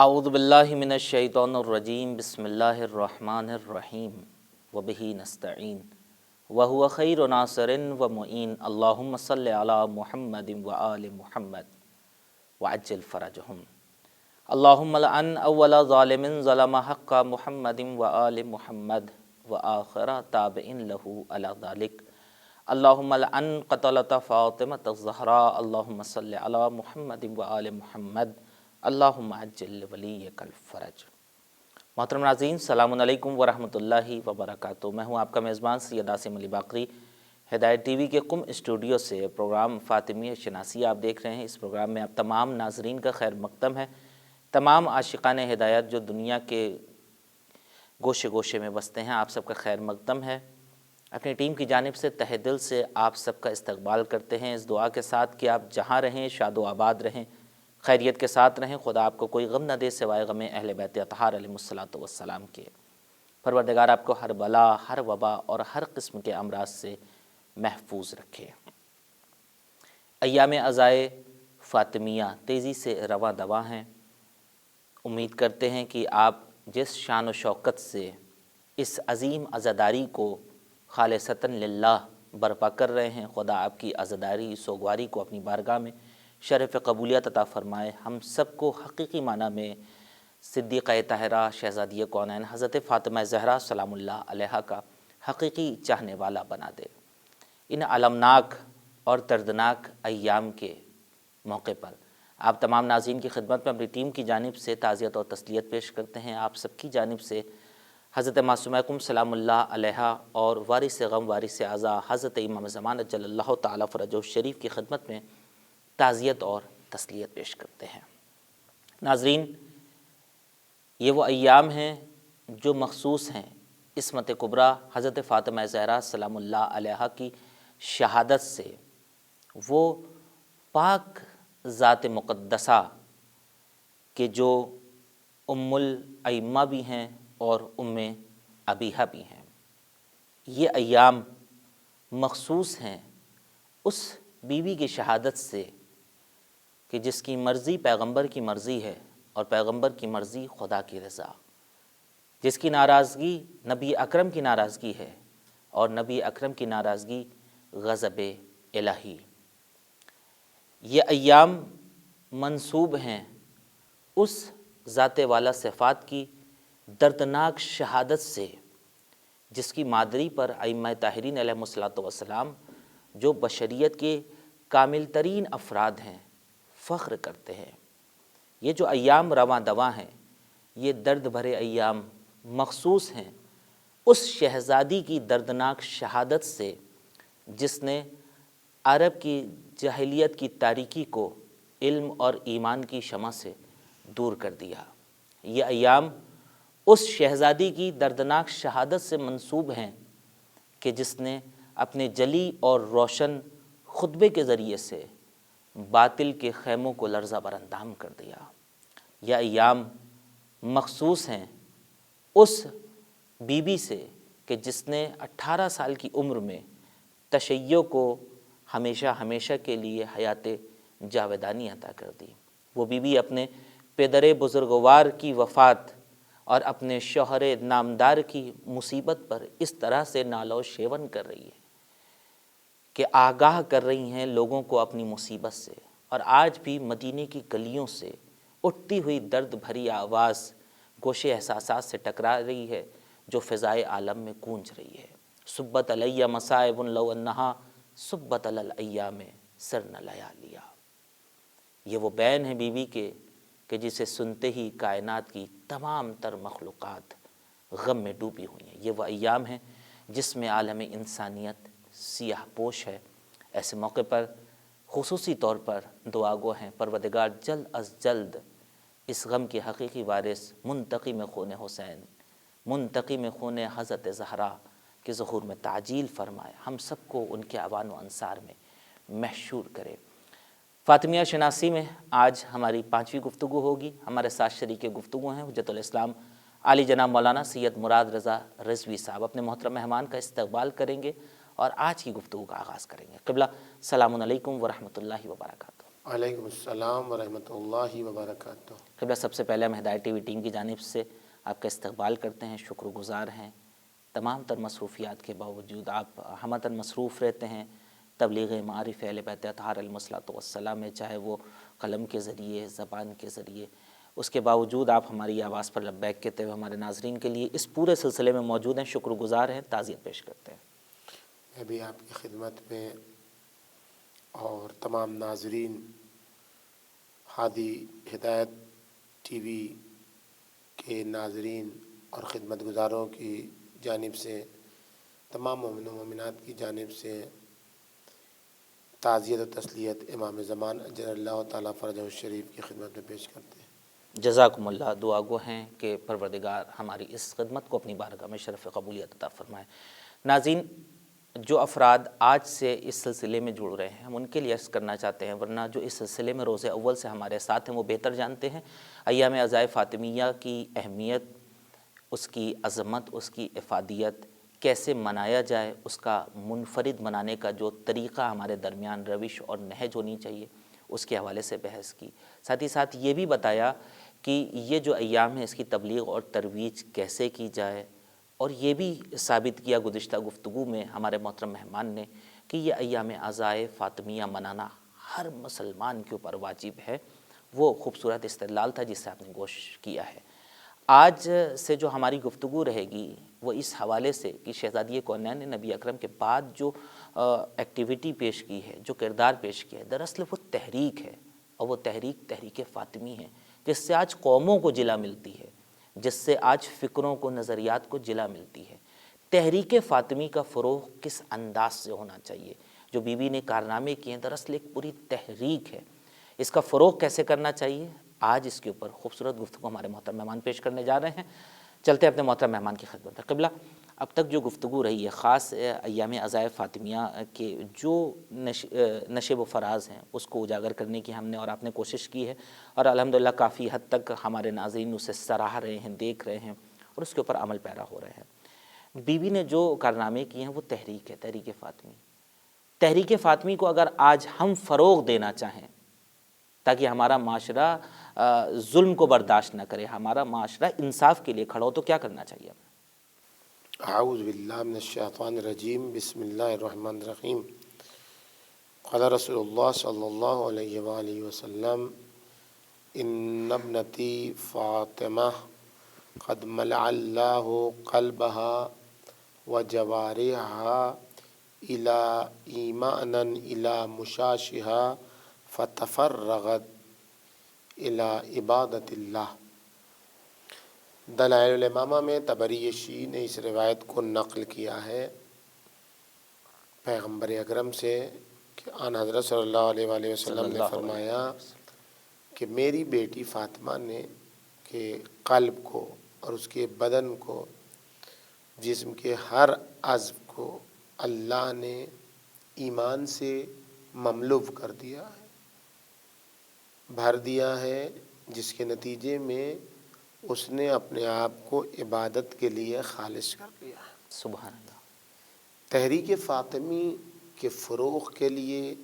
اعوذ باللہ من الشیطان الرجیم بسم اللہ الرحمن الرحیم وبہ نستعین وہو خیر ناصر ومعین اللہم صلی علی محمد وآل محمد وعجل فرجہم اللہم لعن اول ظالم ظلم حق محمد وآل محمد وآخر تابع لہ علی ذلک اللہم لعن قتلۃ فاطمۃ الزہراء اللہم صلی علی محمد وآل محمد اللہم عجل ولیک الفرج۔ محترم ناظرین، السلام علیکم ورحمۃ اللہ وبرکاتہ۔ میں ہوں آپ کا میزبان سید عاصم علی باقری، ہدایت ٹی وی کے قم اسٹوڈیو سے پروگرام فاطمیہ شناسی آپ دیکھ رہے ہیں۔ اس پروگرام میں آپ تمام ناظرین کا خیر مقدم ہے۔ تمام عاشقان ہدایت جو دنیا کے گوشے گوشے میں بستے ہیں، آپ سب کا خیر مقدم ہے۔ اپنی ٹیم کی جانب سے تہہ دل سے آپ سب کا استقبال کرتے ہیں، اس دعا کے ساتھ کہ آپ جہاں رہیں شاد و آباد رہیں، خیریت کے ساتھ رہیں، خدا آپ کو کوئی غم نہ دے سوائے غم اہل بیت اطہار علیہم السلام کے۔ پروردگار آپ کو ہر بلا، ہر وبا اور ہر قسم کے امراض سے محفوظ رکھے۔ ایام عزائے فاطمیہ تیزی سے رواں دواں ہیں۔ امید کرتے ہیں کہ آپ جس شان و شوکت سے اس عظیم عزاداری کو خالصتاً للہ برپا کر رہے ہیں، خدا آپ کی عزاداری سوگواری کو اپنی بارگاہ میں شرف قبولیت عطا فرمائے۔ ہم سب کو حقیقی معنی میں صدیقہ طاہرہ شہزادی کونین حضرت فاطمہ زہرا سلام اللہ علیہا کا حقیقی چاہنے والا بنا دے۔ ان المناک اور دردناک ایام کے موقع پر آپ تمام ناظرین کی خدمت میں اپنی ٹیم کی جانب سے تعزیت اور تسلیت پیش کرتے ہیں۔ آپ سب کی جانب سے حضرت معصومہ کم سلام اللہ علیہا اور وارث غم وارث عزا حضرت امام زمان اجل اللہ تعالیٰ فرجہ الشریف کی خدمت میں تعزیت اور تسلیت پیش کرتے ہیں۔ ناظرین، یہ وہ ایام ہیں جو مخصوص ہیں عصمت کبریٰ حضرت فاطمہ زہرا سلام اللہ علیہا کی شہادت سے۔ وہ پاک ذات مقدسہ کہ جو ام الائمہ بھی ہیں اور ام ابیہا بھی ہیں۔ یہ ایام مخصوص ہیں اس بیوی کی شہادت سے کہ جس کی مرضی پیغمبر کی مرضی ہے اور پیغمبر کی مرضی خدا کی رضا، جس کی ناراضگی نبی اکرم کی ناراضگی ہے اور نبی اکرم کی ناراضگی غضب الہی۔ یہ ایام منسوب ہیں اس ذات والا صفات کی دردناک شہادت سے جس کی مادری پر ائمہ طاہرین علیہم السلام جو بشریت کے کامل ترین افراد ہیں فخر کرتے ہیں۔ یہ جو ایام رواں دواں ہیں، یہ درد بھرے ایام مخصوص ہیں اس شہزادی کی دردناک شہادت سے جس نے عرب کی جاہلیت کی تاریکی کو علم اور ایمان کی شمع سے دور کر دیا۔ یہ ایام اس شہزادی کی دردناک شہادت سے منسوب ہیں کہ جس نے اپنے جلی اور روشن خطبے کے ذریعے سے باطل کے خیموں کو لرزہ بر اندام کر دیا۔ یہ ایام مخصوص ہیں اس بی بی سے کہ جس نے 18 سال کی عمر میں تشیع کو ہمیشہ ہمیشہ کے لیے حیات جاودانی عطا کر دی۔ وہ بی بی اپنے پدر بزرگوار کی وفات اور اپنے شوہر نامدار کی مصیبت پر اس طرح سے نالو شیون کر رہی ہے کہ آگاہ کر رہی ہیں لوگوں کو اپنی مصیبت سے، اور آج بھی مدینے کی گلیوں سے اٹھتی ہوئی درد بھری آواز گوشے احساسات سے ٹکرا رہی ہے جو فضائے عالم میں گونج رہی ہے۔ صبت علیہ مصائب لو انہا صبت علی الایام سرن لیالیا۔ یہ وہ بین ہے بیوی کے کہ جسے سنتے ہی کائنات کی تمام تر مخلوقات غم میں ڈوبی ہوئی ہیں۔ یہ وہ ایام ہیں جس میں عالم انسانیت سیاہ پوش ہے۔ ایسے موقع پر خصوصی طور پر دعا گو ہیں پروردگار جلد از جلد اس غم کے حقیقی وارث منتقم خون حسین، منتقم خون حضرت زہرا کے ظہور میں تعجیل فرمائے، ہم سب کو ان کے اعوان و انصار میں محشور کرے۔ فاطمیہ شناسی میں آج ہماری 5ویں گفتگو ہوگی۔ ہمارے ساتھ شریک گفتگو ہیں حجت الاسلام عالی جناب مولانا سید مراد رضا رضوی صاحب۔ اپنے محترم مہمان کا استقبال کریں گے اور آج کی گفتگو کا آغاز کریں گے۔ قبلہ السلام علیکم ورحمۃ اللہ وبرکاتہ۔ وعلیکم السلام ورحمۃ اللہ وبرکاتہ۔ قبلہ سب سے پہلے ہم ہدایت ٹی وی ٹیم کی جانب سے آپ کا استقبال کرتے ہیں، شکر گزار ہیں۔ تمام تر مصروفیات کے باوجود آپ ہمتاً مصروف رہتے ہیں تبلیغ معارف اہل بیت اطہار علیہم الصلوۃ والسلام میں، چاہے وہ قلم کے ذریعے، زبان کے ذریعے۔ اس کے باوجود آپ ہماری آواز پر لبیک کہتے ہوئے ہمارے ناظرین کے لیے اس پورے سلسلے میں موجود ہیں، شکر گزار ہیں، تعزیت پیش کرتے ہیں۔ میں بھی آپ کی خدمت میں اور تمام ناظرین ہادی ہدایت ٹی وی کے ناظرین اور خدمت گزاروں کی جانب سے، تمام مومن و مومنات کی جانب سے تعزیت و تسلیت امام زمان اجل اللہ تعالیٰ فرجہ الشریف کی خدمت میں پیش کرتے ہیں۔ جزاکم اللہ، دعا گو ہیں کہ پروردگار ہماری اس خدمت کو اپنی بارگاہ میں شرف قبولیت عطا فرمائے۔ ناظرین، جو افراد آج سے اس سلسلے میں جڑ رہے ہیں ہم ان کے لیے عرض کرنا چاہتے ہیں، ورنہ جو اس سلسلے میں روز اول سے ہمارے ساتھ ہیں وہ بہتر جانتے ہیں ایام عزائے فاطمیہ کی اہمیت، اس کی عظمت، اس کی افادیت، کیسے منایا جائے، اس کا منفرد منانے کا جو طریقہ ہمارے درمیان روش اور نہج ہونی چاہیے، اس کے حوالے سے بحث کی۔ ساتھ ہی ساتھ یہ بھی بتایا کہ یہ جو ایام ہے اس کی تبلیغ اور ترویج کیسے کی جائے، اور یہ بھی ثابت کیا گزشتہ گفتگو میں ہمارے محترم مہمان نے کہ یہ ایام عزائے فاطمیہ منانا ہر مسلمان کے اوپر واجب ہے۔ وہ خوبصورت استدلال تھا جس سے آپ نے گوش کیا ہے۔ آج سے جو ہماری گفتگو رہے گی وہ اس حوالے سے کہ شہزادی کونین نے نبی اکرم کے بعد جو ایکٹیویٹی پیش کی ہے، جو کردار پیش کیا ہے، دراصل وہ تحریک ہے، اور وہ تحریک فاطمی ہے، جس سے آج قوموں کو جلا ملتی ہے، جس سے آج فکروں کو، نظریات کو جلا ملتی ہے۔ تحریک فاطمی کا فروغ کس انداز سے ہونا چاہیے؟ جو بی بی نے کارنامے کیے ہیں دراصل ایک پوری تحریک ہے، اس کا فروغ کیسے کرنا چاہیے؟ آج اس کے اوپر خوبصورت گفتگو ہمارے محترم مہمان پیش کرنے جا رہے ہیں۔ چلتے ہیں اپنے محترم مہمان کی خدمت میں۔ قبلہ، اب تک جو گفتگو رہی ہے خاص ایام عزائے فاطمیہ کے جو نشیب و فراز ہیں اس کو اجاگر کرنے کی ہم نے اور آپ نے کوشش کی ہے، اور الحمدللہ کافی حد تک ہمارے ناظرین اسے سراہ رہے ہیں، دیکھ رہے ہیں، اور اس کے اوپر عمل پیرا ہو رہے ہیں۔ بی بی نے جو کارنامے کیے ہیں وہ تحریک ہے، تحریک فاطمی۔ تحریک فاطمی کو اگر آج ہم فروغ دینا چاہیں تاکہ ہمارا معاشرہ ظلم کو برداشت نہ کرے، ہمارا معاشرہ انصاف کے لیے کھڑا ہو، تو کیا کرنا چاہیے ہمیں؟ اعوذ باللہ من الشیطان الرجیم، بسم اللہ الرحمن الرحیم۔ قال رسول اللہ صلی اللہ علیہ وآلہ وسلم ان ابنتی فاطمہ قد ملأ اللہ قلبها وجوارحها الى ایمانا الى مشاشها فتفرغت الى عبادت اللہ۔ دلائل الامامہ میں طبری شیعی نے اس روایت کو نقل کیا ہے پیغمبر اکرم سے کہ آن حضرت صلی اللہ علیہ وآلہ وسلم نے فرمایا کہ میری بیٹی فاطمہ نے کہ قلب کو اور اس کے بدن کو، جسم کے ہر عضو کو اللہ نے ایمان سے مملو کر دیا ہے، بھر دیا ہے، جس کے نتیجے میں اس نے اپنے آپ کو عبادت کے لیے خالص کر لیا ہے۔ سبحان اللہ۔ تحریک فاطمی کے فروغ کے لیے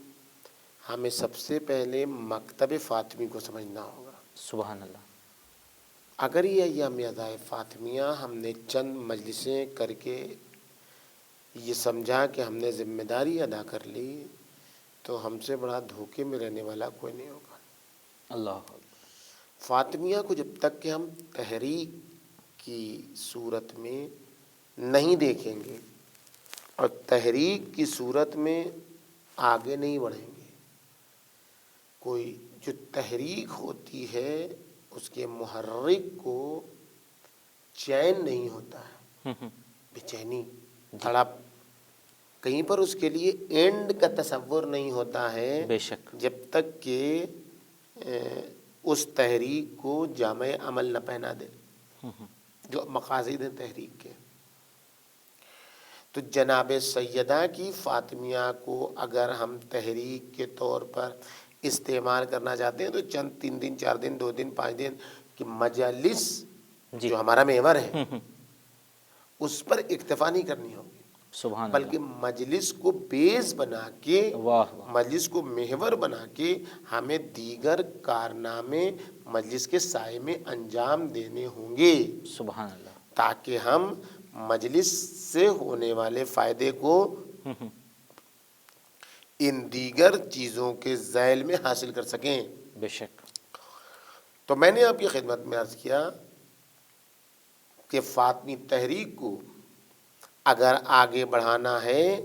ہمیں سب سے پہلے مکتب فاطمی کو سمجھنا ہوگا۔ سبحان اللہ۔ اگر یہ ایام عزائے فاطمیہ ہم نے چند مجلسیں کر کے یہ سمجھا کہ ہم نے ذمہ داری ادا کر لی تو ہم سے بڑا دھوکے میں رہنے والا کوئی نہیں ہوگا۔ اللہ۔ فاطمیہ کو جب تک کہ ہم تحریک کی صورت میں نہیں دیکھیں گے اور تحریک کی صورت میں آگے نہیں بڑھیں گے، کوئی جو تحریک ہوتی ہے اس کے محرک کو چین نہیں ہوتا ہے، بے چینی، تڑپ، کہیں پر اس کے لیے اینڈ کا تصور نہیں ہوتا ہے، بے شک، جب تک کہ اس تحریک کو جامع عمل نہ پہنا دے جو مقاصد ہیں تحریک کے۔ تو جناب سیدہ کی فاطمیہ کو اگر ہم تحریک کے طور پر استعمال کرنا چاہتے ہیں تو چند 3 دن 4 دن 2 دن 5 دن کی مجالس جو ہمارا محور ہے اس پر اکتفا نہیں کرنی ہوگی۔ سبحان بلکہ مجلس کو بیس بنا کے، واہ واہ، مجلس کو محور بنا کے ہمیں دیگر کارنامے مجلس کے سائے میں انجام دینے ہوں گے، سبحان اللہ، تاکہ ہم مجلس سے ہونے والے فائدے کو ان دیگر چیزوں کے ذیل میں حاصل کر سکیں۔ بے شک، تو میں نے آپ کی خدمت میں عرض کیا کہ فاطمی تحریک کو اگر آگے بڑھانا ہے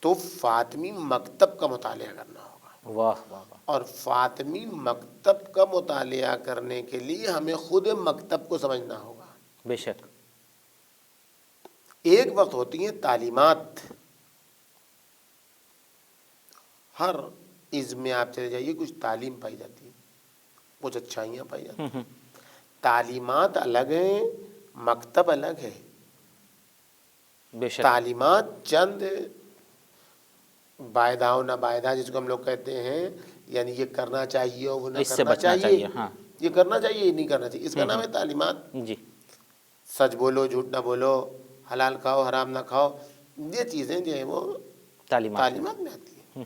تو فاطمی مکتب کا مطالعہ کرنا ہوگا، واہ واہ واہ، اور فاطمی مکتب کا مطالعہ کرنے کے لیے ہمیں خود مکتب کو سمجھنا ہوگا۔ بے شک، ایک وقت ہوتی ہیں تعلیمات، ہر عزم میں آپ چلے جائیے کچھ تعلیم پائی جاتی ہے، کچھ اچھائیاں پائی جاتی ہیں۔ تعلیمات الگ ہیں، مکتب الگ ہے۔ بے شک، تعلیمات چند بائدہ و نابائدہ جس کو ہم لوگ کہتے ہیں، یعنی یہ کرنا چاہیے اور وہ نہ اس سے کرنا بچنا چاہیے، ہاں، یہ کرنا چاہیے یہ نہیں کرنا چاہیے، اس کا نام ہے تعلیمات۔ جی، سچ بولو جھوٹ نہ بولو، حلال کھاؤ حرام نہ کھاؤ، یہ چیزیں جو ہیں وہ تعلیمات میں آتی ہیں۔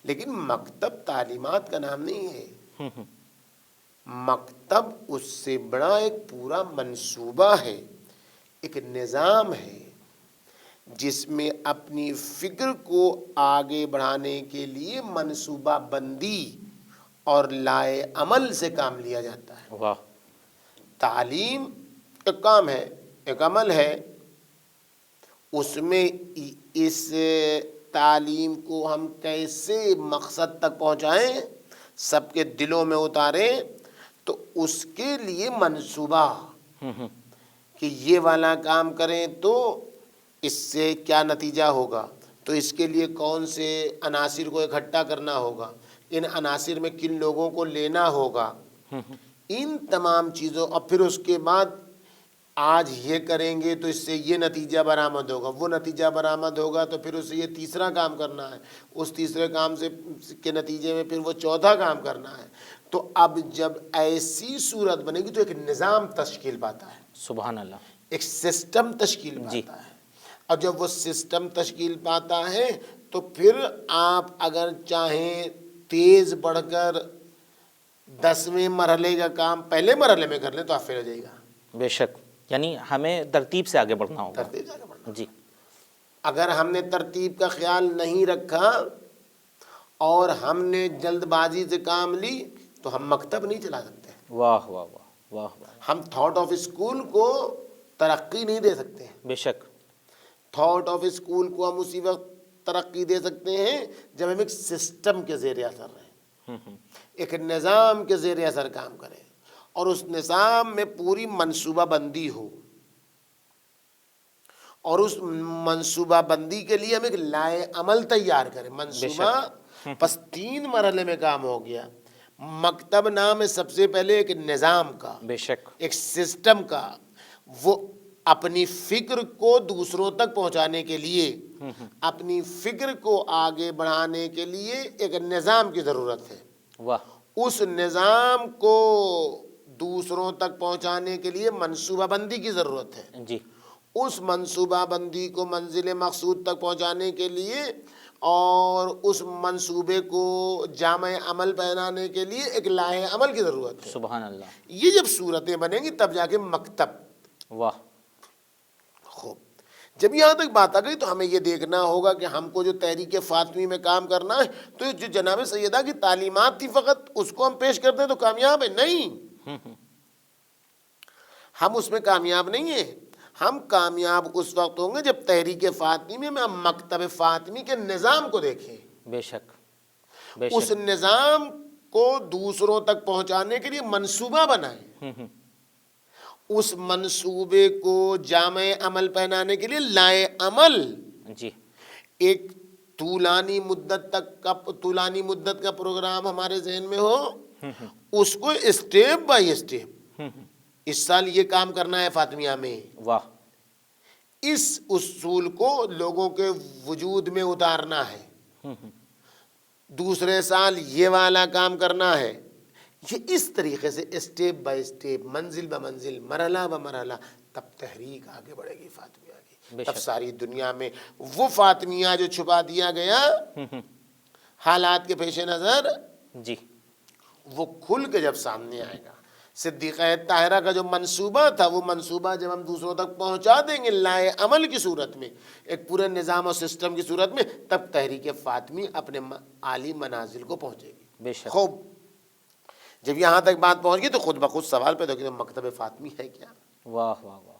لیکن مکتب تعلیمات کا نام نہیں ہے، مکتب اس سے بڑا ایک پورا منصوبہ ہے، ایک نظام ہے جس میں اپنی فکر کو آگے بڑھانے کے لیے منصوبہ بندی اور لائے عمل سے کام لیا جاتا ہے۔ واہ، تعلیم ایک کام ہے، ایک عمل ہے، اس میں اس تعلیم کو ہم کیسے مقصد تک پہنچائیں، سب کے دلوں میں اتاریں، تو اس کے لیے منصوبہ کہ یہ والا کام کریں تو اس سے کیا نتیجہ ہوگا، تو اس کے لیے کون سے عناصر کو اکٹھا کرنا ہوگا، ان عناصر میں کن لوگوں کو لینا ہوگا، ان تمام چیزوں، اور پھر اس کے بعد آج یہ کریں گے تو اس سے یہ نتیجہ برآمد ہوگا، وہ نتیجہ برآمد ہوگا تو پھر اسے یہ تیسرا کام کرنا ہے، اس تیسرے کام سے کے نتیجے میں پھر وہ چوتھا کام کرنا ہے۔ تو اب جب ایسی صورت بنے گی تو ایک نظام تشکیل پاتا ہے، سبحان اللہ، ایک سسٹم تشکیل پاتا ہے، اور جب وہ سسٹم تشکیل پاتا ہے تو پھر آپ اگر چاہیں تیز بڑھ کر 10ویں مرحلے کا کام پہلے مرحلے میں کر لیں تو آپ فیل ہو جائے گا۔ بے شک، یعنی ہمیں ترتیب سے آگے بڑھنا ہوگا۔ ترتیب سے آگے بڑھنا، جی، اگر ہم نے ترتیب کا خیال نہیں رکھا اور ہم نے جلد بازی سے کام لی تو ہم مکتب نہیں چلا سکتے، واہ واہ واہ، واہ واہ، ہم تھاٹ آف اسکول کو ترقی نہیں دے سکتے ہیں۔ بے شک، تھاٹ آف اسکول کو ہم اسی وقت ترقی دے سکتے ہیں جب ہم ایک سسٹم کے زیر اثر رہیں، ایک نظام کے زیر اثر کام کریں، اور اس نظام میں پوری منصوبہ بندی ہو، اور اس منصوبہ بندی کے لیے ہم ایک لائے عمل تیار کریں۔ منصوبہ بس 3 مرحلے میں کام ہو گیا۔ مکتب نام ہے سب سے پہلے ایک نظام کا، بے شک، ایک سسٹم کا، وہ اپنی فکر کو دوسروں تک پہنچانے کے لیے، اپنی فکر کو آگے بڑھانے کے لیے ایک نظام کی ضرورت ہے۔ واہ، اس نظام کو دوسروں تک پہنچانے کے لیے منصوبہ بندی کی ضرورت ہے۔ جی، اس منصوبہ بندی کو منزل مقصود تک پہنچانے کے لیے اور اس منصوبے کو جامع عمل پہنانے کے لیے ایک لائحہ عمل کی ضرورت ہے۔ سبحان اللہ، یہ جب صورتیں بنیں گی تب جا کے مکتب۔ واہ، خوب، جب یہاں تک بات آ گئی تو ہمیں یہ دیکھنا ہوگا کہ ہم کو جو تحریک فاطمی میں کام کرنا ہے تو جو جناب سیدہ کی تعلیمات تھی فقط اس کو ہم پیش کر دیں تو کامیاب ہے؟ نہیں، ہم اس میں کامیاب نہیں ہیں۔ ہم کامیاب اس وقت ہوں گے جب تحریک فاطمی میں ہم مکتب فاطمی کے نظام کو دیکھیں، بے شک، بے اس شک، نظام کو دوسروں تک پہنچانے کے لیے منصوبہ بنائیں، اس منصوبے کو جامع عمل پہنانے کے لیے لائے عمل، جی، ایک طولانی مدت کا پروگرام ہمارے ذہن میں ہو، اس کو اسٹیپ بائی اسٹیپ، اس سال یہ کام کرنا ہے فاطمیہ میں، واہ، اس اصول کو لوگوں کے وجود میں اتارنا ہے، دوسرے سال یہ والا کام کرنا ہے، یہ اس طریقے سے اسٹیپ بائی اسٹیپ، منزل بہ منزل، مرحلہ بہ مرحلہ، تب تحریک آگے بڑھے گی فاطمیہ کی۔ تب ساری دنیا میں وہ فاطمیہ جو چھپا دیا گیا حالات کے پیش نظر جی وہ کھل کے جب سامنے آئے گا، صدیقہ طاہرہ کا جو منصوبہ تھا وہ منصوبہ جب ہم دوسروں تک پہنچا دیں گے لائے عمل کی صورت میں، ایک پورے نظام و سسٹم کی صورت میں، تب تحریک فاطمی اپنے عالی منازل کو پہنچے گی۔ بے شک۔ خوب، جب یہاں تک بات پہنچ گئی تو خود بخود سوال پیدا ہوگا کہ مکتب فاطمی ہے کیا؟ واہ واہ واہ،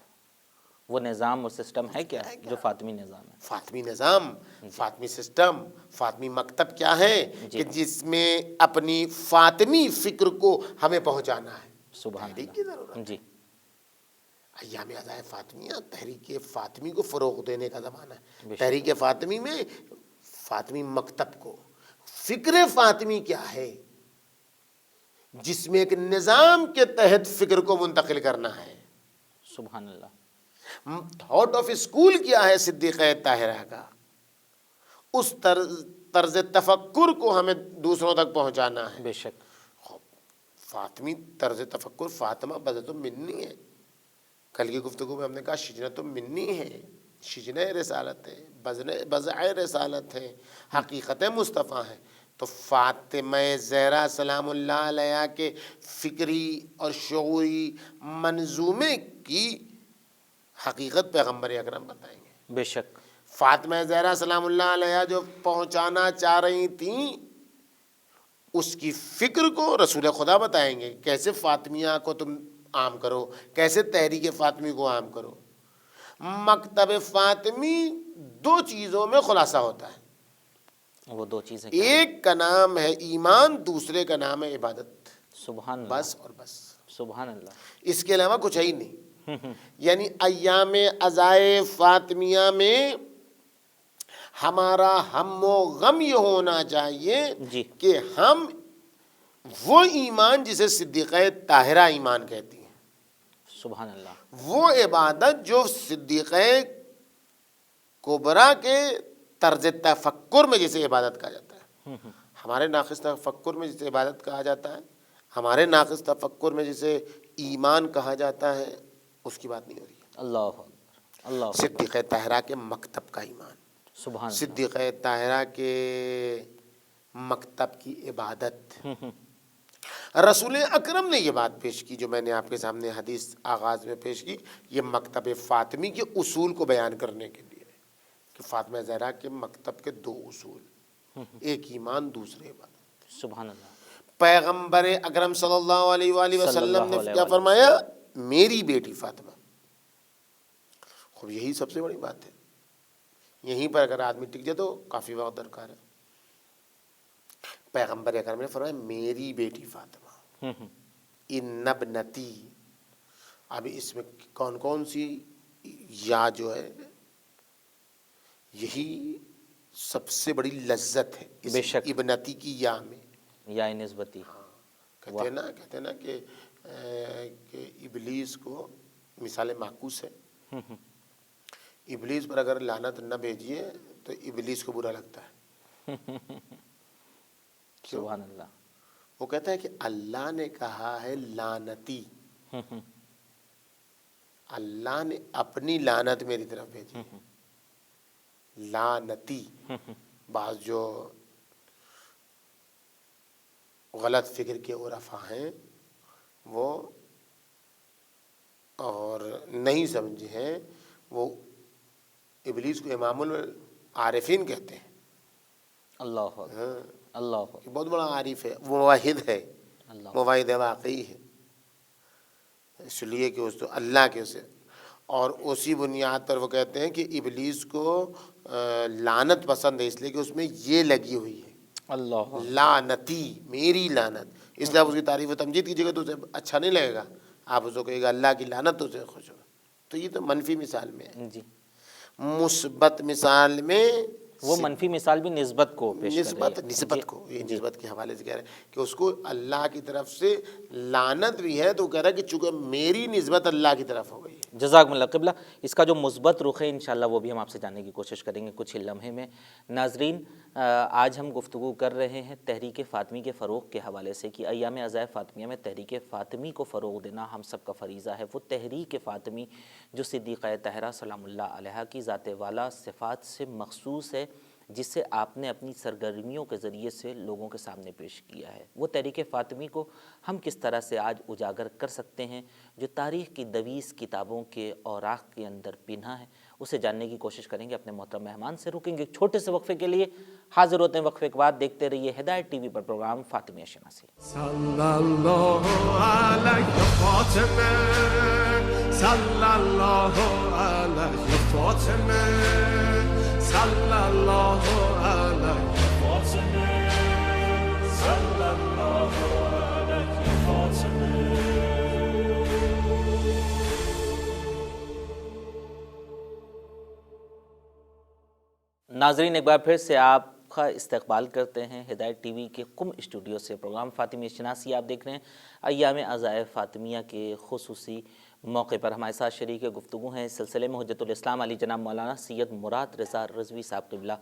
وہ نظام اور سسٹم ہے کیا جو فاطمی نظام ہے؟ فاطمی نظام، فاطمی سسٹم، فاطمی مکتب کیا ہے کہ جس میں اپنی فاطمی فکر کو ہمیں پہنچانا ہے۔ سبحان تحریک کی ضرورت اللہ۔ ہے۔ جی ایام عزائے فاطمیہ تحریک فاطمی کو فروغ دینے کا زمانہ ہے۔ بے شک۔ تحریک فاطمی میں فاطمی مکتب کو، فکر فاطمی کیا ہے جس میں ایک نظام کے تحت فکر کو منتقل کرنا ہے۔ سبحان اللہ۔ تھاٹ آف اسکول کیا ہے صدیقہ طاہرہ کا، اس طرز تفکر کو ہمیں دوسروں تک پہنچانا ہے۔ بے شک۔ فاطمی طرز تفکر، فاطمہ بضعۃ منی ہے۔ کل کی گفتگو میں ہم نے کہا شجنۃ منی ہے، شجنہ رسالت ہے، بضع رسالت ہے، حقیقت مصطفیٰ ہے۔ تو فاطمہ زہرا سلام اللہ علیہ کے فکری اور شعوری منظومے کی حقیقت پیغمبر اکرم بتائیں گے۔ بے شک۔ فاطمہ زہرا سلام اللہ علیہ جو پہنچانا چاہ رہی تھیں اس کی فکر کو رسول خدا بتائیں گے، کیسے فاطمیہ کو تم عام کرو، کیسے تحریک فاطمی کو عام کرو۔ مکتب فاطمی دو چیزوں میں خلاصہ ہوتا ہے، وہ دو چیزیں ایک کا نام ہے ایمان، دوسرے کا نام ہے عبادت، سبحان اللہ، بس اور بس، سبحان اللہ۔ اس کے علاوہ کچھ ہے ہی نہیں۔ یعنی ایام عزائے فاطمیہ میں ہمارا ہم و غم یہ ہونا چاہیے جی کہ ہم وہ ایمان جسے صدیقہ طاہرہ ایمان کہتی ہیں، سبحان اللہ، وہ عبادت جو صدیقہ کبریٰ کے طرز تفکر میں جسے عبادت کہا جاتا ہے، ہمارے ناقص تفکر میں جسے عبادت کہا جاتا ہے، ہمارے ناقص تفکر میں جسے ایمان کہا جاتا ہے، اس کی بات نہیں ہو رہی ہے۔ اللہ اکبر، اللہ اکبر، صدیقہ طاہرہ کے مکتب کا ایمان، سبحان اللہ، صدیقہ طاہرہ کے مکتب کی عبادت۔ رسول اکرم نے یہ بات پیش کی جو میں نے آپ کے سامنے حدیث آغاز میں پیش کی، یہ مکتب فاطمی کے اصول کو بیان کرنے کے لیے کہ فاطمہ زہرا کے مکتب کے دو اصول، ایک ایمان دوسرے عبادت۔ سبحان اللہ۔ پیغمبر اکرم صلی اللہ علیہ وآلہ وسلم نے کیا فرمایا؟ میری بیٹی فاطمہ۔ خوب یہی سب سے بڑی بات ہے، یہیں پر اگر آدمی ٹک جائے تو کافی وقت درکار ہے۔ پیغمبر اکرم نے فرمایا میری بیٹی فاطمہ، ان ابنتی۔ اب اس میں کون کون سی یا جو ہے یہی سب سے بڑی لذت ہے اس بے شک، ابنتی کی یا میں۔ یا نسبتی، کہتے ہیں نا کہ ابلیس کو مثال معکوس ہے، ابلیس پر اگر لعنت نہ بھیجیے تو ابلیس کو برا لگتا ہے۔ سبحان اللہ۔ وہ کہتا ہے کہ اللہ نے کہا ہے لعنتی، اللہ نے اپنی لعنت میری طرف بھیجی، لعنتی۔ بعض جو غلط فکر کے عرفاء ہیں وہ اور نہیں سمجھے ہیں، وہ ابلیس کو امام العارفین کہتے ہیں۔ اللہ اکبر، اللہ اکبر، بہت بڑا عارف ہے، موحد ہے، اللہ، موحد واقعی ہے، اس لیے کہ اس تو اللہ کے اسے، اور اسی بنیاد پر وہ کہتے ہیں کہ ابلیس کو لعنت پسند ہے اس لیے کہ اس میں یہ لگی ہوئی ہے، اللہ، لعنتی، میری لعنت۔ اس لیے آپ اس کی تعریف و تمجید کیجیے گا تو اسے اچھا نہیں لگے گا، آپ اس کو کہے گا اللہ کی لعنت تو اسے خوش ہوگا۔ تو یہ تو منفی مثال میں ہے۔ جی، مثبت مثال میں وہ منفی مثال بھی نسبت کو پیش کر رہی ہے۔ نسبت کو، یہ نسبت کے حوالے سے کہہ رہے ہیں کہ اس کو اللہ کی طرف سے لعنت بھی ہے، تو وہ کہہ رہا ہے کہ چونکہ میری نسبت اللہ کی طرف ہو گئی ہے۔ جزاکم اللہ قبلہ۔ اس کا جو مثبت رخ ہے انشاءاللہ وہ بھی ہم آپ سے جاننے کی کوشش کریں گے کچھ ہی لمحے میں۔ ناظرین، آج ہم گفتگو کر رہے ہیں تحریک فاطمی کے فروغ کے حوالے سے کہ ایام عزائے فاطمیہ میں تحریک فاطمی کو فروغ دینا ہم سب کا فریضہ ہے۔ وہ تحریک فاطمی جو صدیقہ طاہرہ سلام اللہ علیہا کی ذات والا صفات سے مخصوص ہے، جس سے آپ نے اپنی سرگرمیوں کے ذریعے سے لوگوں کے سامنے پیش کیا ہے۔ وہ تحریک فاطمی کو ہم کس طرح سے آج اجاگر کر سکتے ہیں جو تاریخ کی دویس کتابوں کے اوراق کے اندر پنہا ہے، اسے جاننے کی کوشش کریں گے۔ اپنے محترم مہمان سے رکیں گے ایک چھوٹے سے وقفے کے لیے، حاضر ہوتے ہیں وقفے کے بعد۔ دیکھتے رہیے ہدایت ٹی وی پر پروگرام فاطمیہ شناسی۔ صلی اللہ علیہ فاطمہ، صلی اللہ علیہ فاطمہ، صلی اللہ علیہ فاطمہ، صلی اللہ علیہ فاطمہ۔ ناظرین، ایک بار پھر سے آپ کا استقبال کرتے ہیں ہدایت ٹی وی کے قم اسٹوڈیو سے۔ پروگرام فاطمیہ شناسی آپ دیکھ رہے ہیں۔ ایام عزائے فاطمیہ کے خصوصی موقع پر ہمارے ساتھ شریک گفتگو ہیں اس سلسلے میں حجت الاسلام علی جناب مولانا سید مراد رضا رضوی صاحب قبلہ۔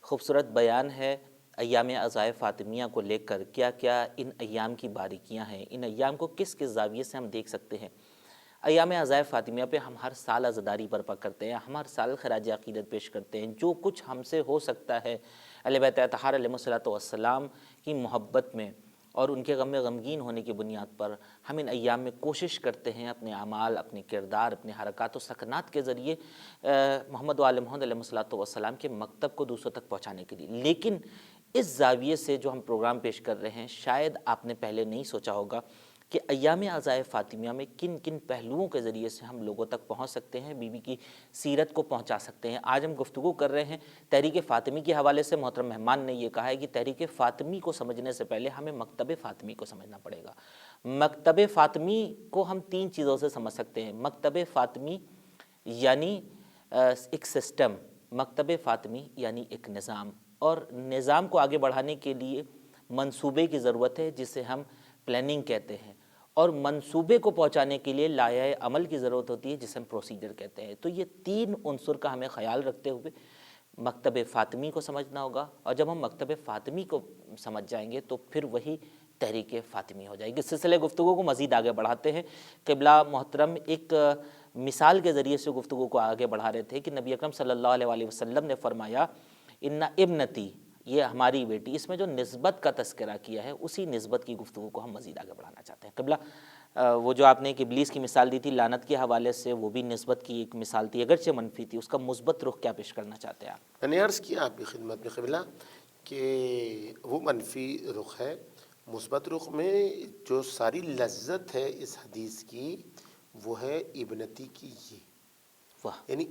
خوبصورت بیان ہے ایام عزائے فاطمیہ کو لے کر، کیا کیا ان ایام کی باریکیاں ہیں، ان ایام کو کس کس زاویے سے ہم دیکھ سکتے ہیں۔ ایام عزائے فاطمیہ پہ ہم ہر سال عزاداری برپا کرتے ہیں، ہم ہر سال خراج عقیدت پیش کرتے ہیں۔ جو کچھ ہم سے ہو سکتا ہے اہل بیت اطہار علیہم الصلوۃ والسلام کی محبت میں اور ان کے غم میں غمگین ہونے کی بنیاد پر ہم ان ایام میں کوشش کرتے ہیں اپنے اعمال، اپنے کردار، اپنے حرکات و سکنات کے ذریعے محمد و آل محمد علیہم الصلوۃ والسلام کے مکتب کو دوسروں تک پہنچانے کے لیے۔ لیکن اس زاویے سے جو ہم پروگرام پیش کر رہے ہیں، شاید آپ نے پہلے نہیں سوچا ہوگا کہ ایام عزائے فاطمیہ میں کن کن پہلوؤں کے ذریعے سے ہم لوگوں تک پہنچ سکتے ہیں، بی بی کی سیرت کو پہنچا سکتے ہیں۔ آج ہم گفتگو کر رہے ہیں تحریک فاطمی کے حوالے سے۔ محترم مہمان نے یہ کہا ہے کہ تحریک فاطمی کو سمجھنے سے پہلے ہمیں مکتب فاطمی کو سمجھنا پڑے گا۔ مکتب فاطمی کو ہم تین چیزوں سے سمجھ سکتے ہیں۔ مکتب فاطمی یعنی ایک سسٹم، مکتب فاطمی یعنی ایک نظام، اور نظام کو آگے بڑھانے کے لیے منصوبے کی ضرورت ہے جسے ہم پلاننگ کہتے ہیں، اور منصوبے کو پہنچانے کے لیے لائحہ عمل کی ضرورت ہوتی ہے جسے ہم پروسیجر کہتے ہیں۔ تو یہ تین عنصر کا ہمیں خیال رکھتے ہوئے مکتب فاطمی کو سمجھنا ہوگا، اور جب ہم مکتب فاطمی کو سمجھ جائیں گے تو پھر وہی تحریک فاطمی ہو جائے گی۔ اس سلسلے گفتگو کو مزید آگے بڑھاتے ہیں۔ قبلہ محترم ایک مثال کے ذریعے سے گفتگو کو آگے بڑھا رہے تھے کہ نبی اکرم صلی اللہ علیہ وسلم نے فرمایا ان ابنتی، یہ ہماری بیٹی، اس میں جو نسبت کا تذکرہ کیا ہے اسی نسبت کی گفتگو کو ہم مزید آگے بڑھانا چاہتے ہیں۔ قبلہ وہ جو آپ نے ایک ابلیس کی مثال دی تھی لعنت کے حوالے سے، وہ بھی نسبت کی ایک مثال تھی، اگرچہ منفی تھی، اس کا مثبت رخ کیا پیش کرنا چاہتے ہیں آپ؟ میں نے عرض کیا آپ کی خدمت میں قبلہ کہ وہ منفی رخ ہے۔ مثبت رخ میں جو ساری لذت ہے اس حدیث کی وہ ہے ابنتی کی، یہ واہ، یعنی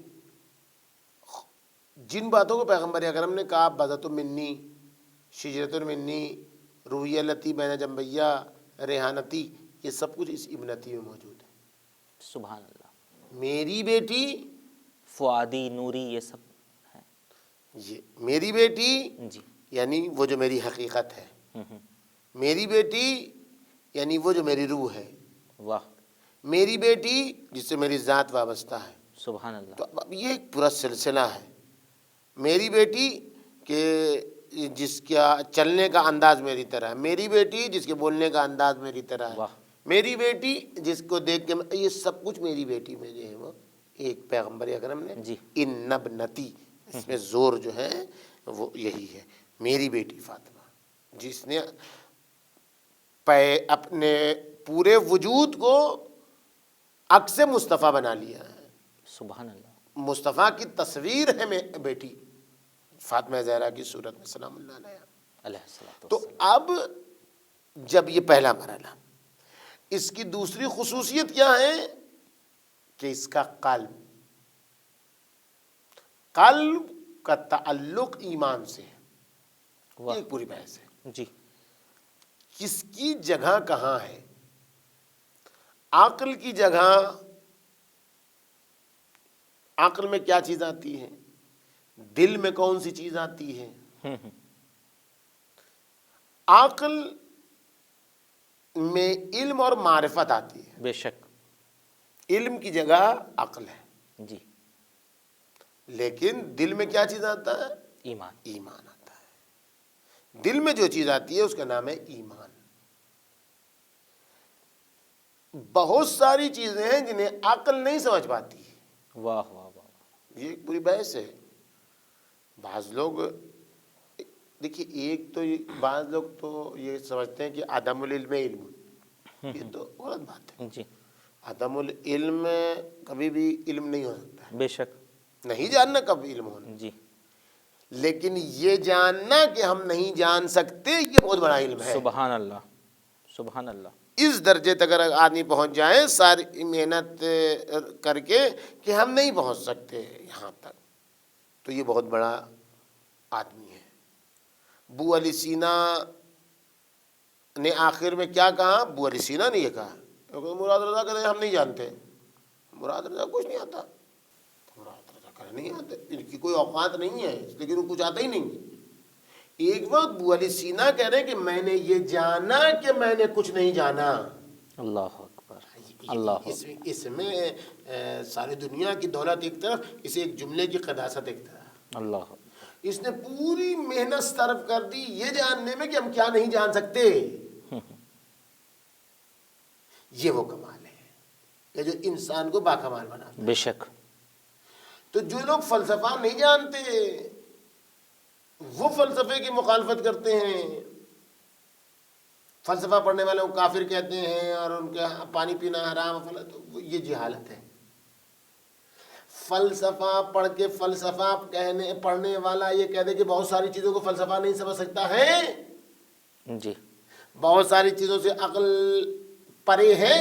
جن باتوں کو پیغمبر اکرم نے کہا بذت منی، شجرۃ منی، رویہ لتی بین جنبیہ، ریحانتی، یہ سب کچھ اس ابنتی میں موجود ہے۔ سبحان اللہ، میری بیٹی، فؤادی، نوری، یہ سب ہے یہ میری بیٹی جی۔ یعنی وہ جو میری حقیقت ہے، میری بیٹی یعنی وہ جو میری روح ہے، واہ، میری بیٹی جس سے میری ذات وابستہ ہے۔ سبحان اللہ، تو اب یہ ایک پورا سلسلہ ہے۔ میری بیٹی کہ جس کا چلنے کا انداز میری طرح ہے، میری بیٹی جس کے بولنے کا انداز میری طرح ہے، واہ، میری بیٹی جس کو دیکھ کے یہ سب کچھ میری بیٹی میں جو ہے وہ ایک پیغمبر اکرم نے جی، ان ابنتی، اس میں زور جو ہے وہ یہی ہے، میری بیٹی فاطمہ، جس نے اپنے پورے وجود کو عکس مصطفیٰ بنا لیا ہے۔ سبحان اللہ، مصطفیٰ کی تصویر ہے میں بیٹی فاطمہ زہرا کی صورت میں سلام اللہ علیہ۔ علیہ الصلوۃ تو والسلام۔ اب جب یہ پہلا مرحلہ، اس کی دوسری خصوصیت کیا ہے کہ اس کا قلب کا تعلق ایمان سے ہے۔ واہ، یہ ایک پوری بحث ہے، جی، کس کی جگہ کہاں ہے۔ عقل کی جگہ، عقل میں کیا چیز آتی ہے، دل میں کون سی چیز آتی ہے۔ عقل میں علم اور معرفت آتی ہے، بے شک، علم کی جگہ عقل ہے، جی، لیکن دل میں کیا چیز آتا ہے، ایمان، ایمان آتا ہے۔ دل میں جو چیز آتی ہے اس کا نام ہے ایمان۔ بہت ساری چیزیں ہیں جنہیں عقل نہیں سمجھ پاتی، واہ واہ واہ، یہ ایک پوری بحث ہے۔ بعض لوگ دیکھیے، ایک تو بعض لوگ تو یہ سمجھتے ہیں کہ عدم العلم علم، یہ تو غلط بات ہے۔ جی عدم العلم کبھی بھی علم نہیں ہو سکتا ہے، بے شک، نہیں جاننا کب علم ہونا، جی لیکن یہ جاننا کہ ہم نہیں جان سکتے یہ بہت بڑا علم ہے۔ سبحان اللہ، سبحان اللہ، اس درجے تک اگر آدمی پہنچ جائے ساری محنت کر کے کہ ہم نہیں پہنچ سکتے یہاں تک، تو یہ بہت بڑا آدمی ہے۔ ابو علی سینا نے آخر میں کیا کہا؟ ابو علی سینا نے یہ کہا، کیونکہ مراد رضا کہتے ہیں ہم نہیں جانتے، مراد رضا کچھ نہیں آتا، مراد رضا کہتے نہیں آتے، ان کی کوئی اوقات نہیں ہے، لیکن وہ کچھ آتا ہی نہیں۔ ایک وقت ابو علی سینا کہہ رہے ہیں کہ میں نے یہ جانا کہ میں نے کچھ نہیں جانا۔ اللہ اکبر، اللہ اس میں ساری دنیا کی دولت ایک طرف، اسے ایک جملے کی قداست ایک طرف، اللہ، اس نے پوری محنت صرف کر دی یہ جاننے میں کہ ہم کیا نہیں جان سکتے۔ یہ وہ کمال ہے کہ جو انسان کو باکمال بناتا ہے۔ بے شک، تو جو لوگ فلسفہ نہیں جانتے وہ فلسفے کی مخالفت کرتے ہیں، فلسفہ پڑھنے والوں کو کافر کہتے ہیں اور ان کے پانی پینا حرام، تو یہ جہالت ہے۔ فلسفہ پڑھ کے فلسفہ پڑھنے والا یہ کہہ دے کہ بہت ساری چیزوں کو فلسفہ نہیں سمجھ سکتا ہے، جی بہت ساری چیزوں سے عقل پرے ہے،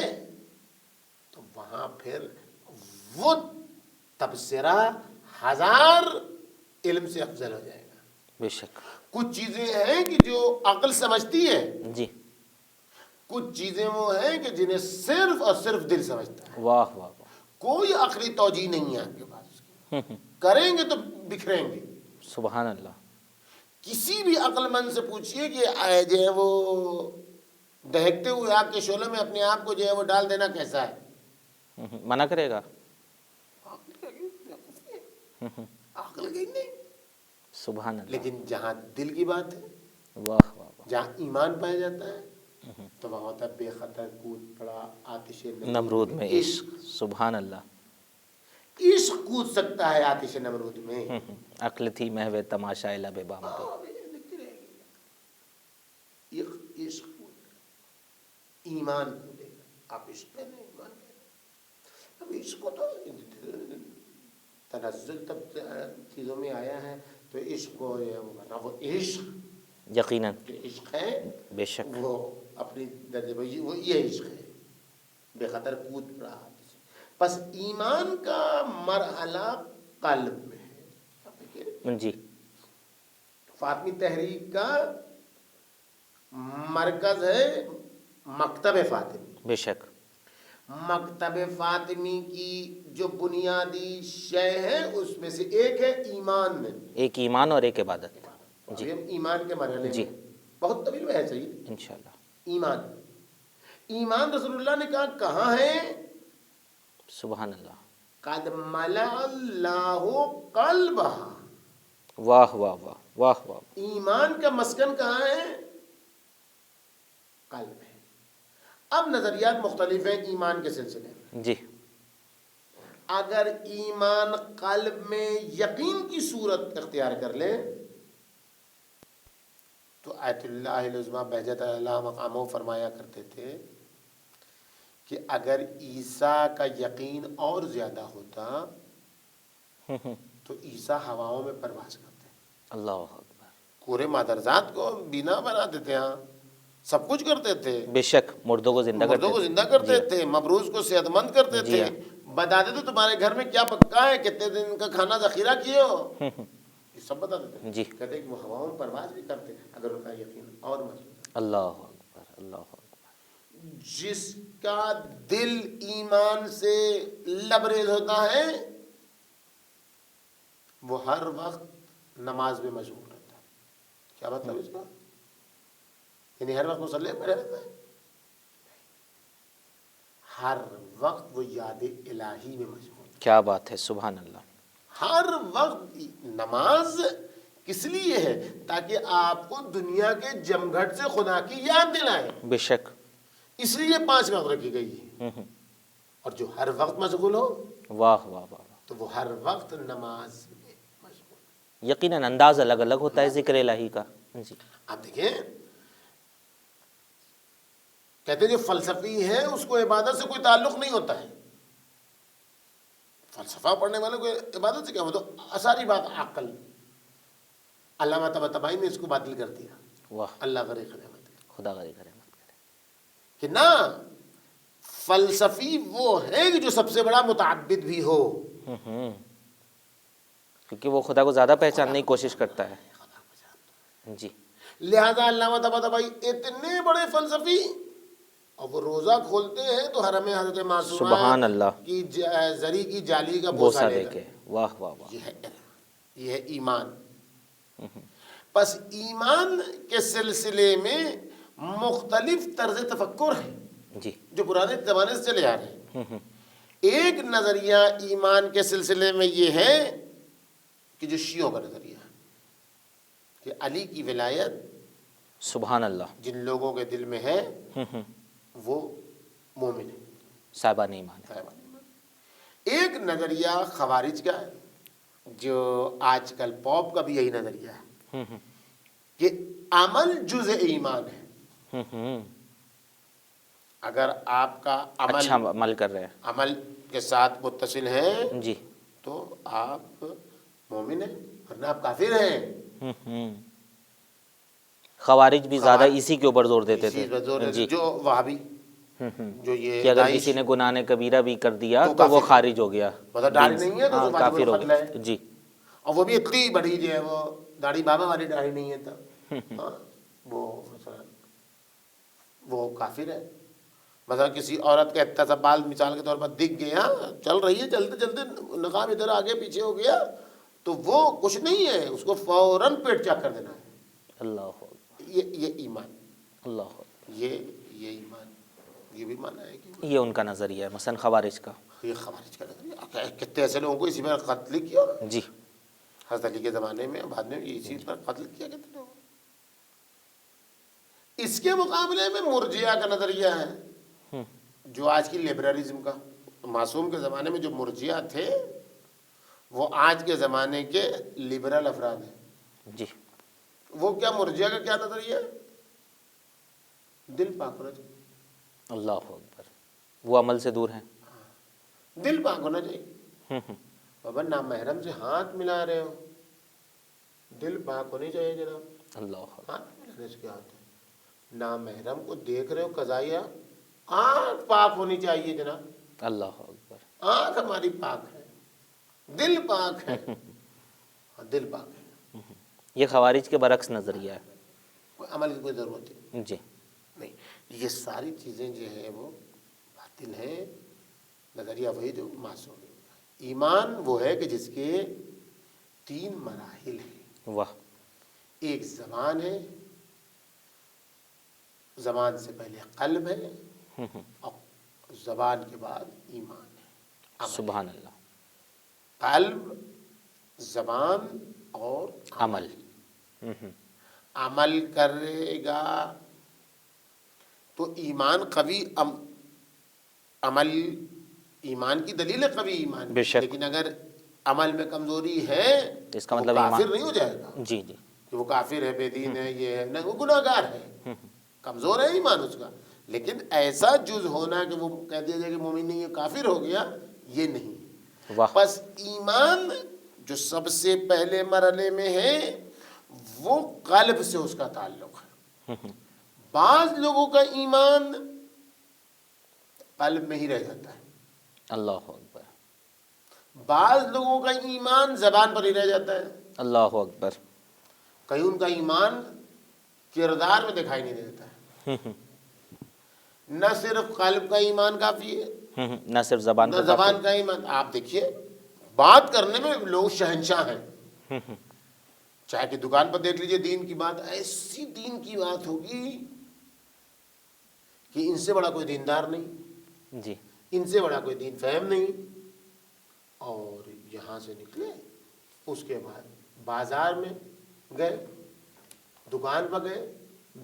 تو وہاں پھر وہ تبصرہ 1000 علم سے افضل ہو جائے گا۔ بے شک، کچھ چیزیں ہیں کہ جو عقل سمجھتی ہے، جی کچھ چیزیں وہ ہیں کہ جنہیں صرف اور صرف دل سمجھتا ہے، واہ واہ واہ، کوئی عقلی توجیہ نہیں ہے آپ کے پاس، اس کی کریں گے تو بکھریں گے۔ سبحان اللہ، کسی بھی عقل مند سے پوچھئے کہ جو ہے وہ دہکتے ہوئے آگ کے شعلے میں اپنے آپ کو جو ہے وہ ڈال دینا کیسا ہے؟ منع کرے گا، عقل گئی نہیں۔ سبحان اللہ، لیکن جہاں دل کی بات ہے، واہ واہ واہ، جہاں ایمان پایا جاتا ہے، تو وہاں ہوتا ہے بے خطر کود پڑا آتش نمرود میں عشق، سبحان اللہ، عشق کود سکتا ہے آتش نمرود میں۔ عقل تھی محو تماشا لب بام پہ، عشق ایمان کودے گا، آپ عشق کہتے ہیں ایمان کہتے ہیں۔ اب عشق کو تو تنزل تب چیزوں میں آیا ہے، تو عشق کو وہ عشق یقیناً، جو عشق ہے بے شک، وہ اپنی درجے پر وہ یہ عشق ہے، بے خطر کود پڑا۔ پس ایمان کا مرحلہ قلب میں ہے۔ جی فاطمی تحریک کا مرکز ہے مکتب فاطمی۔ بے شک، مکتب فاطمی کی جو بنیادی شے ہے اس میں سے ایک ہے ایمان میں، ایک ایمان اور ایک عبادت، جی ہم ایمان کے مرحلے جی، میں بہت طویل بحث ہے یہ۔ انشاءاللہ، ایمان رسول اللہ نے کہا کہاں ہے؟ سبحان اللہ، قد ملأ اللہ قلبہ، واہ واہ واہ، واہ واہ، ایمان کا مسکن کہاں ہے؟ قلب ہے۔ اب نظریات مختلف ہیں ایمان کے سلسلے میں۔ جی اگر ایمان قلب میں یقین کی صورت اختیار کر لے تو آیت اللہ العظمیٰ بہجت اللہ مقامہ فرمایا کرتے تھے کہ اگر عیسیٰ کا یقین اور زیادہ ہوتا تو عیسیٰ ہواؤں میں پرواز کرتے، اللہ اکبر، پورے مادرزاد کو بینا بناتے تھے، ہاں سب کچھ کرتے تھے، بے شک، مردوں کو زندہ کرتے مردوں کو زندہ کرتے تھے، مبروز کو صحت مند کرتے جی تھے، ہاں۔ بتاتے تھے تمہارے گھر میں کیا پکا ہے، کتنے دن کا کھانا ذخیرہ کیے ہو، یہ سب بتاتے تھے۔ جی، کہتے کہ وہ ہواؤں میں پرواز بھی کرتے اگر ان کا یقین اور مضبوط ہے۔ اللہ اکبر، اللہ اکبر، جس کا دل ایمان سے لبریز ہوتا ہے وہ ہر وقت نماز میں مشغول رہتا ہے۔ کیا مطلب اس کا؟ یعنی ہر وقت مصلی میں رہتا ہے، ہر وقت وہ یاد الہی میں مشغول ہے، کیا بات ہے، سبحان اللہ، ہر وقت نماز کس لیے ہے؟ تاکہ آپ کو دنیا کے جمگھٹ سے خدا کی یاد دلائے، بے شک. اس لیے 5 وقت رکھی گئی ہے. اور جو ہر وقت مشغول ہو واہ واہ واہ. تو وہ ہر وقت نماز میں مشغول. یقیناً انداز الگ الگ ہوتا ہے ذکر الہی کا. جی آپ دیکھیں، کہتے ہیں جو فلسفی ہے اس کو عبادت سے کوئی تعلق نہیں ہوتا ہے. فلسفہ پڑھنے والے کو عبادت سے کیا ہوتا؟ ساری بات عقل. علامہ طباطبائی نے اس کو باطل کر دیا. واہ. اللہ غریق رحمت ہے خدا غریق رحمت کرے. کہ نہ، فلسفی وہ ہے کہ جو سب سے بڑا متعبد بھی ہو. کیونکہ وہ خدا کو زیادہ پہچاننے کی کوشش کرتا ہے. جی. لہذا علامہ طباطبائی اتنے بڑے فلسفی، اور وہ روزہ کھولتے ہیں تو حرم حضرت معصومہ سبحان اللہ کی زری کی جالی کا بوسہ بوسہ دے لے کے. کر. واہ واہ واہ. یہ ہے ایمان. پس ایمان کے سلسلے میں مختلف طرز تفکر ہیں جی. جو پرانے زمانے سے چلے آ رہے ہیں. ایک نظریہ ایمان کے سلسلے میں یہ ہے کہ جو شیعوں کا نظریہ ہے کہ علی کی ولایت سبحان اللہ. جن لوگوں کے دل میں ہے وہ مومن ہے، صاحبان ایمان. ایک نظریہ خوارج کا ہے جو آج کل پوپ کا بھی یہی نظریہ ہے کہ عمل جز ایمان ہے. اگر آپ کا اچھا عمل عمل کر رہے ہیں. عمل کے ساتھ متصل ہیں جی. تو آپ مومن ہیں، ورنہ آپ کافر ہیں. خوارج بھی زیادہ اسی کے اوپر زور دیتے اسی تھے. زور جی. جو وہابی جو یہ کہ اگر داعش، کسی نے گناہ کبیرہ بھی کر دیا تو تو وہ کافر. خارج ہو گیا. مطلب داڑھی نہیں ہے تو ہاں، واجب کافر ہو القتل گیا. ہے. جی. اور وہ بھی اتنی بڑی جو ہے وہ داڑھی بابا والی داڑھی نہیں ہے تب. ہاں، وہ مثلا وہ کافر ہے. مثلا کسی عورت کا اتنا سا بال مثال کے طور پر دکھ گیا، چل رہی ہے، چلتے چلتے نقاب ادھر آگے پیچھے ہو گیا، تو وہ کچھ نہیں ہے، اس کو فوراً پیٹ چاک کر دینا ہے. اللہ یہ ایمان، اللہ. یہ ایمان، یہ بھی مانا ہے کہ یہ ان کا نظریہ ہے مثلا خوارج کا. یہ خوارج کا نظریہ. کتنے ایسے لوگوں کو اسی پر قتل کیا. جی. حضرت علی کے زمانے میں، بعد میں اسی پر قتل کیا کتنے لوگوں. اس کے مقابلے میں مرجیہ کا نظریہ ہے جو آج کی لبرلزم کا. معصوم کے زمانے میں جو مرجیہ تھے وہ آج کے زمانے کے لبرل افراد ہیں. جی. وہ کیا مرجیہ کا کیا نظریہ ہے؟ دل پاک ہونا چاہیے. اللہ اکبر. وہ عمل سے دور ہیں. دل پاک ہونا چاہیے. بابا نامحرم سے ہاتھ ملا رہے ہو، دل پاک ہونی چاہیے جناب. اللہ اکبر. ہاتھ ملانے سے کیا ہوتا ہے؟ نامحرم کو دیکھ رہے ہو قضائیہ، آنکھ پاک ہونی چاہیے جناب. اللہ اکبر. آنکھ ہماری پاک ہے، دل پاک ہے. دل پاک ہے. یہ خوارج کے برعکس نظریہ ہے. کوئی عمل کی کوئی ضرورت ہے جی. نہیں. یہ ساری چیزیں جو ہیں وہ باطل ہیں. نظریہ وہی جو معصوم ہے. ایمان وہ ہے کہ جس کے 3 مراحل ہیں. واہ. ایک زبان ہے، زبان سے پہلے قلب ہے، اور زبان کے بعد ایمان ہے. سبحان اللہ. قلب، زبان اور عمل. عمل کرے گا تو ایمان قوی. عمل ایمان کی دلیل ہے قوی ایمان. بے شک. لیکن اگر عمل میں کمزوری ہے اس کا وہ مطلب کافر ایمان نہیں ہو جائے گا جی. جی. کہ وہ کافر ہے، بے دین ہے، یہ ہے. نہیں، وہ گناہ گار ہے، کمزور ہے ایمان اس کا. لیکن ایسا جز ہونا کہ وہ کہہ دیا جائے کہ مومن نہیں ہے، کافر ہو گیا، یہ نہیں. واہ. بس ایمان جو سب سے پہلے مرحلے میں ہے وہ قلب سے اس کا تعلق ہے. بعض لوگوں کا ایمان قلب میں ہی رہ جاتا ہے، اللہ اکبر. بعض لوگوں کا ایمان زبان پر ہی رہ جاتا ہے. اللہ اکبر. کہیں ان کا ایمان کردار میں دکھائی نہیں دیتا ہے. نہ صرف قلب کا ایمان کافی ہے، نہ صرف زبان نہ کا زبان کا ایمان. آپ دیکھیے بات کرنے میں لوگ شہنشاہ ہیں. چاہے کہ دکان پر دیکھ لیجئے دین کی بات، ایسی دین کی بات ہوگی کہ ان سے بڑا کوئی دیندار نہیں، جی. ان سے بڑا کوئی دین فہم نہیں. اور یہاں سے نکلے اس کے بعد بازار میں گئے دکان پر گئے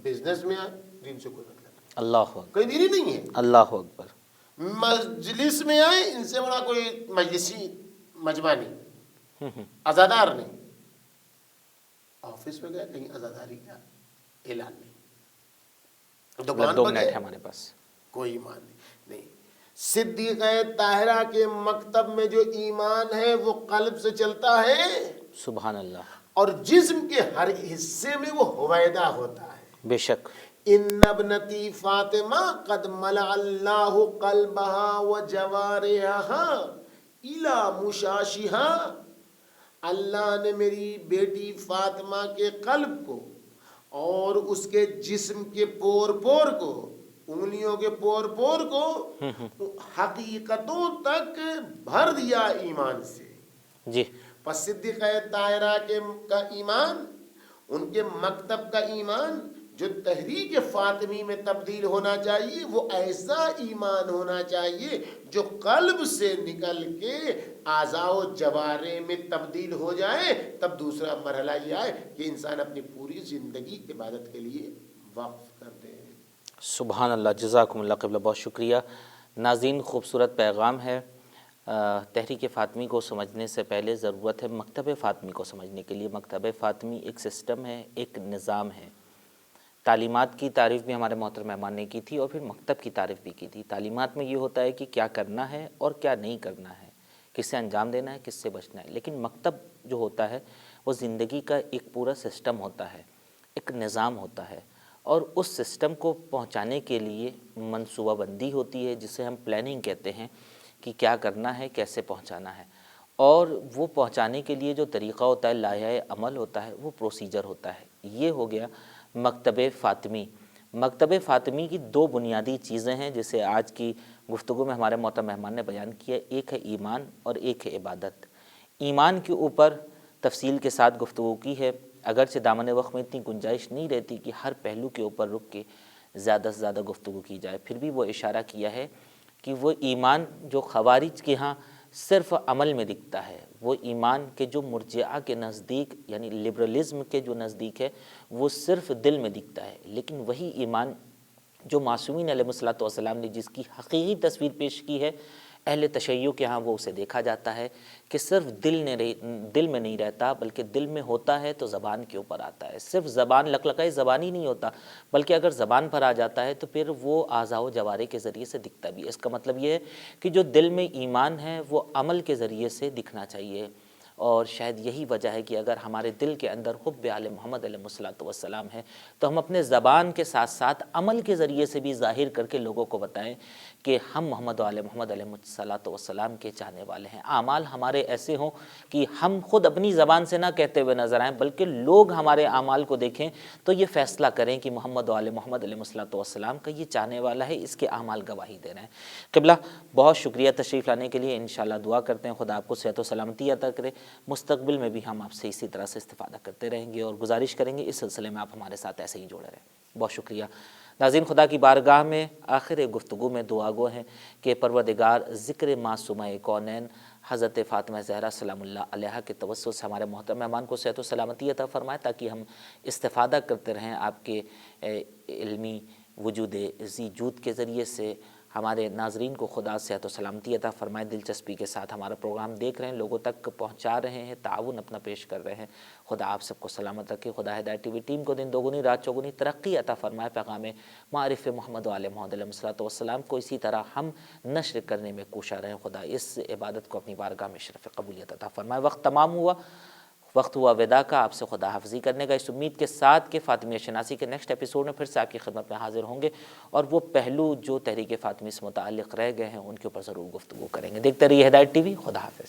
بزنس میں آئے دین سے کوئی مطلب نہیں اللہ اکبر کوئی دین ہی نہیں ہے اللہ اکبر مجلس میں آئے ان سے بڑا کوئی مجلسی مجمع نہیں عزادار نہیں آفس میں گئے کہیں عزاداری کا اعلان نہیں دکان دو پر منٹ گئے ہے ہمارے پاس کوئی ایمان نہیں صدیقہ طاہرہ کے مکتب میں جو ایمان ہے وہ قلب سے چلتا ہے سبحان اللہ اور جسم کے ہر حصے میں وہ ہویدا ہوتا ہے بے شک ان ابنتی فاطمہ قد ملأ اللہ قلبها وجوارحها الى مشاشها اللہ نے میری بیٹی فاطمہ کے قلب کو اور اس کے جسم کے پور پور کو انگلیوں کے پور پور کو حقیقتوں تک بھر دیا ایمان سے جی پس صدیقہ طاہرہ کا ایمان ان کے مکتب کا ایمان جو تحریک فاطمی میں تبدیل ہونا چاہیے وہ ایسا ایمان ہونا چاہیے جو قلب سے نکل کے اعضاء و جوارح میں تبدیل ہو جائے. تب دوسرا مرحلہ یہ آئے کہ انسان اپنی پوری زندگی عبادت کے لیے وقف کر دے. سبحان اللہ جزاکم اللہ قبلہ بہت شکریہ. ناظرین خوبصورت پیغام ہے. تحریک فاطمی کو سمجھنے سے پہلے ضرورت ہے مکتب فاطمی کو سمجھنے کے لیے. مکتب فاطمی ایک سسٹم ہے, ایک نظام ہے. تعلیمات کی تعریف بھی ہمارے محترم مہمان نے کی تھی اور پھر مکتب کی تعریف بھی کی تھی. تعلیمات میں یہ ہوتا ہے کہ کیا کرنا ہے اور کیا نہیں کرنا ہے, کس سے انجام دینا ہے, کس سے بچنا ہے. لیکن مکتب جو ہوتا ہے وہ زندگی کا ایک پورا سسٹم ہوتا ہے, ایک نظام ہوتا ہے, اور اس سسٹم کو پہنچانے کے لیے منصوبہ بندی ہوتی ہے جسے ہم پلاننگ کہتے ہیں کہ کیا کرنا ہے, کیسے پہنچانا ہے. اور وہ پہنچانے کے لیے جو طریقہ ہوتا ہے, لائحہ عمل ہوتا ہے, وہ پروسیجر ہوتا ہے. یہ ہو گیا مکتب فاطمی. مکتب فاطمی کی دو بنیادی چیزیں ہیں جسے آج کی گفتگو میں ہمارے محترم مہمان نے بیان کیا. ایک ہے ایمان اور ایک ہے عبادت. ایمان کے اوپر تفصیل کے ساتھ گفتگو کی ہے, اگرچہ دامن وقت میں اتنی گنجائش نہیں رہتی کہ ہر پہلو کے اوپر رک کے زیادہ سے زیادہ گفتگو کی جائے. پھر بھی وہ اشارہ کیا ہے کہ وہ ایمان جو خوارج کے ہاں صرف عمل میں دکھتا ہے, وہ ایمان کے جو مرجئہ کے نزدیک یعنی لبرلزم کے جو نزدیک ہے وہ صرف دل میں دکھتا ہے. لیکن وہی ایمان جو معصومین علیہ الصلوۃ والسلام نے جس کی حقیقی تصویر پیش کی ہے, اہل تشیع کے ہاں وہ اسے دیکھا جاتا ہے کہ صرف دل میں نہیں رہتا, بلکہ دل میں ہوتا ہے تو زبان کے اوپر آتا ہے. صرف زبان لقلقۂ زبانی نہیں ہوتا, بلکہ اگر زبان پر آ جاتا ہے تو پھر وہ اعضاء و جوارح کے ذریعے سے دکھتا بھی ہے. اس کا مطلب یہ ہے کہ جو دل میں ایمان ہے وہ عمل کے ذریعے سے دکھنا چاہیے. اور شاید یہی وجہ ہے کہ اگر ہمارے دل کے اندر حب آل محمد علیہ الصلوۃ والسلام ہے تو ہم اپنے زبان کے ساتھ ساتھ عمل کے ذریعے سے بھی ظاہر کر کے لوگوں کو بتائیں کہ ہم محمد و آل محمد علیہ الصلوۃ والسلام کے چاہنے والے ہیں. اعمال ہمارے ایسے ہوں کہ ہم خود اپنی زبان سے نہ کہتے ہوئے نظر آئیں, بلکہ لوگ ہمارے اعمال کو دیکھیں تو یہ فیصلہ کریں کہ محمد و آل محمد علیہ الصلوۃ والسلام کا یہ چاہنے والا ہے, اس کے اعمال گواہی دے رہے ہیں. قبلہ بہت شکریہ تشریف لانے کے لیے. انشاءاللہ دعا کرتے ہیں خدا آپ کو صحت و سلامتی عطا کرے. مستقبل میں بھی ہم آپ سے اسی طرح سے استفادہ کرتے رہیں گے اور گزارش کریں گے اس سلسلے میں آپ ہمارے ساتھ ایسے ہی جڑے رہیں. بہت شکریہ. ناظرین خدا کی بارگاہ میں آخر گفتگو میں دعا گو ہیں کہ پروردگار ذکر معصومہ کونین حضرت فاطمہ زہرا سلام اللہ علیہا کے توسط سے ہمارے محترم مہمان کو صحت و سلامتی عطا فرمائے, تاکہ ہم استفادہ کرتے رہیں آپ کے علمی وجود ذی جود کے ذریعے سے. ہمارے ناظرین کو خدا صحت و سلامتی عطا فرمائے, دلچسپی کے ساتھ ہمارا پروگرام دیکھ رہے ہیں, لوگوں تک پہنچا رہے ہیں, تعاون اپنا پیش کر رہے ہیں. خدا آپ سب کو سلامت رکھے. خدا ہدایت ٹی وی ٹیم کو دن دوگنی رات چوگنی ترقی عطا فرمائے. پیغام معارف محمد و آل محمد علیہ الصلوۃ والسلام کو اسی طرح ہم نشر کرنے میں کوشاں رہیں. خدا اس عبادت کو اپنی بارگاہ میں شرف قبولیت عطا فرمائے. وقت تمام ہوا, وقت ہوا وداع کا, آپ سے خدا حافظی کرنے کا, اس امید کے ساتھ کہ فاطمیہ شناسی کے نیکسٹ ایپیسوڈ میں پھر سے آپ کی خدمت میں حاضر ہوں گے اور وہ پہلو جو تحریک فاطمی سے متعلق رہ گئے ہیں ان کے اوپر ضرور گفتگو کریں گے. دیکھتے رہیے ہدایت ٹی وی. خدا حافظ.